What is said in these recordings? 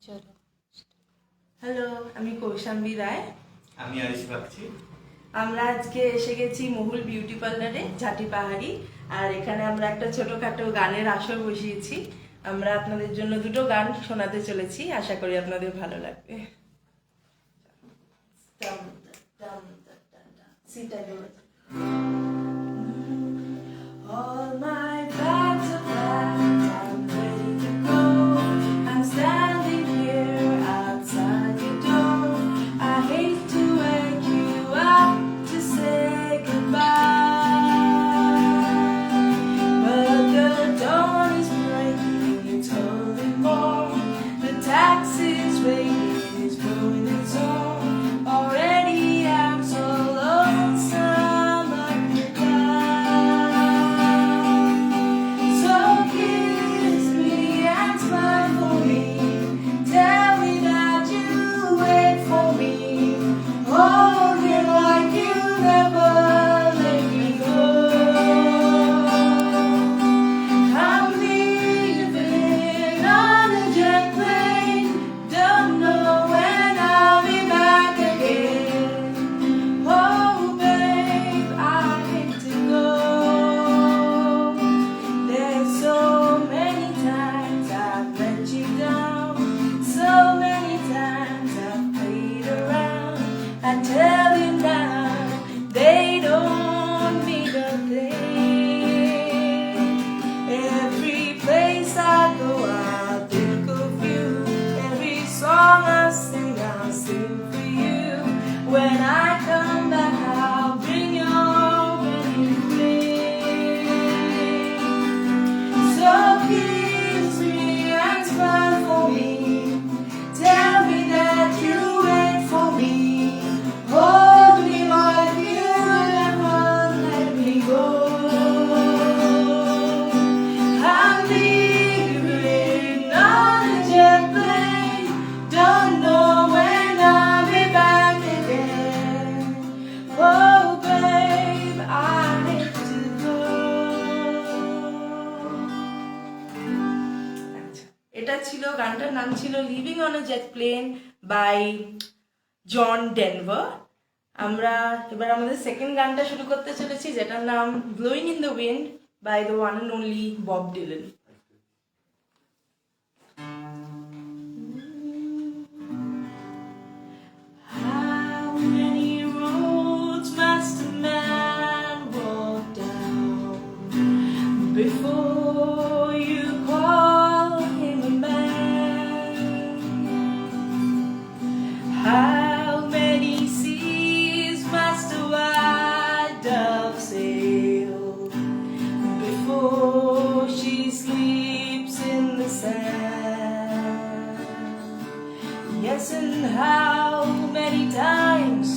চলো। হ্যালো, আমি কৌশাম্বী রায়। আমি আরিশ বাগচি। আমরা আজকে এসে গেছি মহুল বিউটি পার্লারে, ঝাঁটি পাহাড়ি। আর এখানে আমরা একটা ছোটখাটো গানের আসর বসিয়েছি। আমরা আপনাদের জন্য দুটো গান শোনাতে চলেছি, আশা করি আপনাদের ভালো লাগবে। All my bags are packed, I'm ready to go. I'm standing here outside your door. I hate to wake you up to say goodbye, but the dawn is breaking, it's holding more. The taxi's waiting, it's blowing its horn. Already I'm so lonesome I could die. So kiss me and smile for me. Tell me that you wait for me. Hold me like you never let me go. I'm leaving on a jet plane. Don't know when I'll be back again. Oh babe, I hate to go. There's so many times I've let you down. So many times I've played around. I tell you now, they don't mean a thing. Every place I go, I'll think of you. Every song I sing, I'll sing for you. When I come back, I'll bring your wedding ring. So kiss me and smile for me. Tell me that you wait for me. Hold me like you never let me go. I'm leaving on a jet plane. Don't know when I'll be back again. Oh babe, I hate to go. এটা ছিল, গানটার নাম ছিল living on a jet plane by John Denver. আমরা এবার আমাদের second গানটা শুরু করতে চলেছি, যেটার নাম blowing in the wind by the one and only Bob Dylan. How many roads must a man walk down before you call him a man? How many seas must a white dove sail before she sleeps in the sand? Yes, and how many times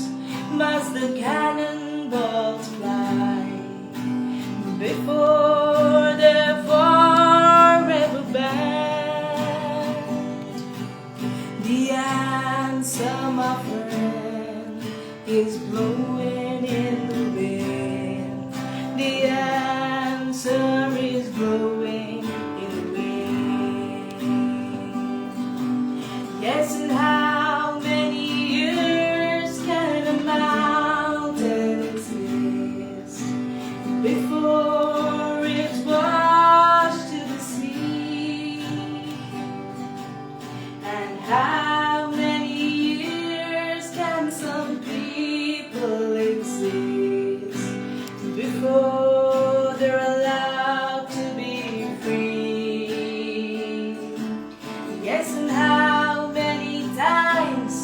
must the cannonballs fly before they're forever banned? The answer, my friend, is blowing in the wind. The answer is blowing in the wind. Yes, and how many years can a mountain exist before it's washed to the sea? And how many years can some people exist before they're allowed to be free? Yes, and how many times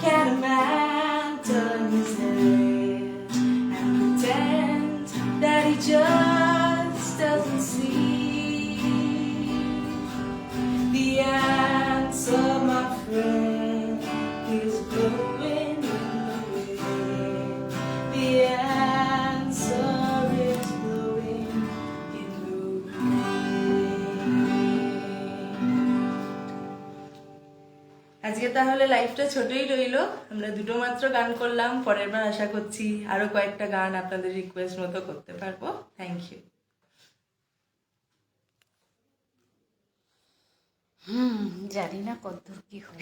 can a man turn his head and pretend that he just doesn't see? The answer, my friend, is blowing in the wind. The answer is blowing in the wind. আজকে তাহলে লাইফটা ছোটই রইলো, আমরা দুটো মাত্র গান করলাম। পরের বার আশা করছি আরো কয়েকটা গান আপনাদের রিকোয়েস্ট মতো করতে পারবো। Thank you. জানি না কতদূর কি হবে।